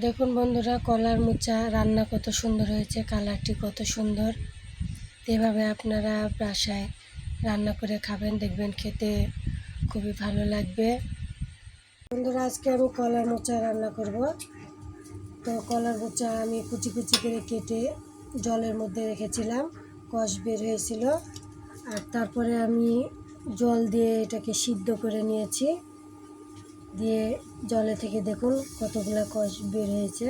দেখুন বন্ধুরা, কলার মোচা রান্না কত সুন্দর হয়েছে, কালারটি কত সুন্দর। এভাবে আপনারা বাসায় রান্না করে খাবেন, দেখবেন খেতে খুবই ভালো লাগবে। বন্ধুরা, আজকে আমি কলার মোচা রান্না করব। তো কলার মোচা আমি কুচি কুচি করে কেটে জলের মধ্যে রেখেছিলাম, কষ বের হয়েছিল। আর তারপরে আমি জল দিয়ে এটাকে সিদ্ধ করে নিয়েছি। দিয়ে জলে থেকে দেখুন কতগুলো কষ বের হয়েছে।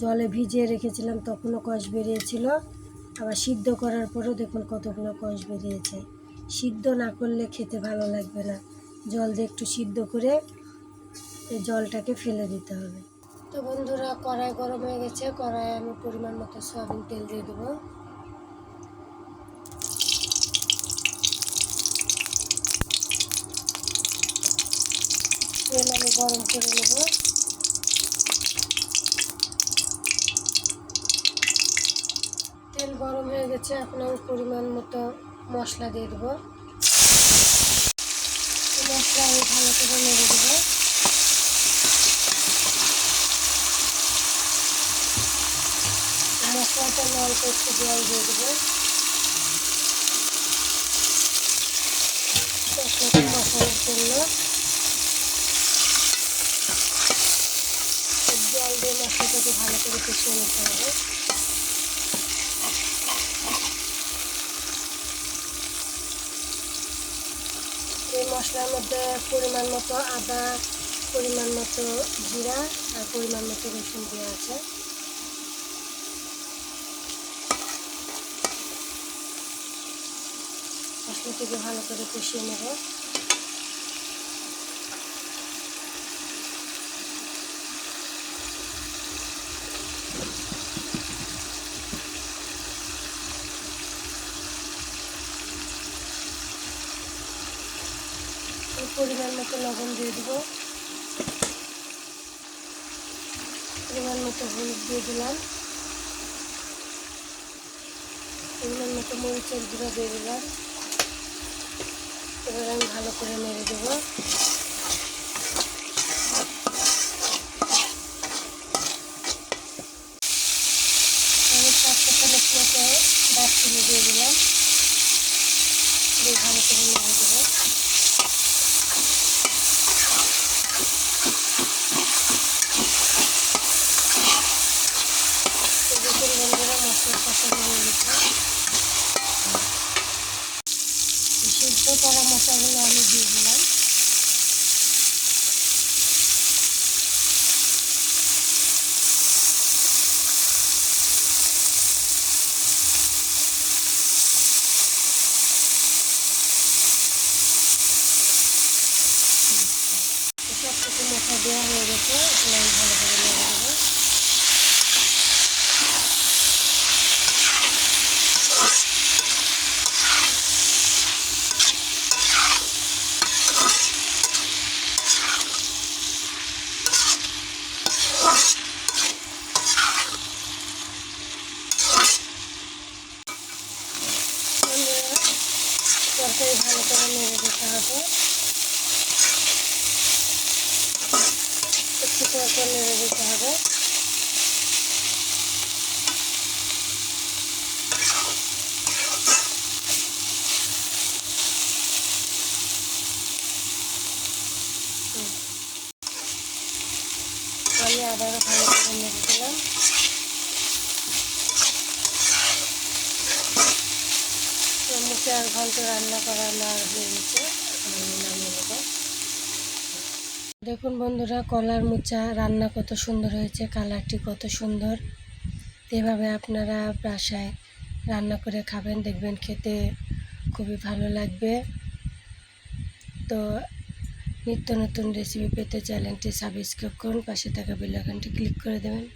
জলে ভিজিয়ে রেখেছিলাম তখনও কষ বেরিয়েছিল, আবার সিদ্ধ করার পরেও দেখুন কতগুলো কষ বেরিয়েছে। সিদ্ধ না করলে খেতে ভালো লাগবে না, জল দিয়ে একটু সিদ্ধ করে এই জলটাকে ফেলে দিতে হবে। তো বন্ধুরা, কড়াই গরম হয়ে গেছে, কড়াইয়ে আমি পরিমাণ মতো সয়াবিন তেল দিয়ে দেবো। তেল আমি গরম করে নেব। তেল গরম হয়ে গেছে, এখন আমি পরিমাণ মতো মশলা দিয়ে দেবো। মশলা আমি ভালো করে নেড়ে দেবো। মশলাটা অল্প একটু জল দিয়ে দেবো। মশলাটা কষানোর জন্য জল দিয়ে মশলাটাকে ভালো করে কষিয়ে নিতে হবে। এই মশলার মধ্যে পরিমাণ মতো আদা, পরিমাণ মতো জিরা আর পরিমাণ মতো রসুন দেওয়া আছে। মশলাটাকে ভালো করে কষিয়ে নেব। পরিমাণ মতো লবণ দিয়ে দেবো, পরিমাণ মতো হলুদ দিয়ে দিলাম, পরিমাণ মতো মরিচের গুঁড়ো দিয়ে দিলাম। এবার আমি ভালো করে নেড়ে দেবো। আমি 4-5 মতো দারচিনি দিয়ে দিলাম, দিয়ে ভালো করে নেড়ে দেবো। দেখুন বন্ধুরা, মশলা কষানো হয়ে গেছে। সিদ্ধ করা মশলাগুলো আমি দিয়ে দিলাম। সব কিছু মশলা দেওয়া হয়ে গেছে, এখন আমি ভালো করে নেড়ে দেবো। তরকারি ভালো করে নেড়ে দিতে হবে, একটু করে নেড়ে দিতে হবে। আমি আবারও ভালো করে নেড়ে দিলাম। মোচা 1 ঘন্টা রান্না করা আমার হয়ে গেছে, আমি নামিয়ে নেব। দেখুন বন্ধুরা, কলার মোচা রান্না কত সুন্দর হয়েছে, কালারটি কত সুন্দর। এভাবে আপনারা বাসায় রান্না করে খাবেন, দেখবেন খেতে খুবই ভালো লাগবে। তো নিত্য নতুন রেসিপি পেতে চ্যানেলটি সাবস্ক্রাইব করুন, পাশে থাকা বেল আইকনটি ক্লিক করে দেবেন।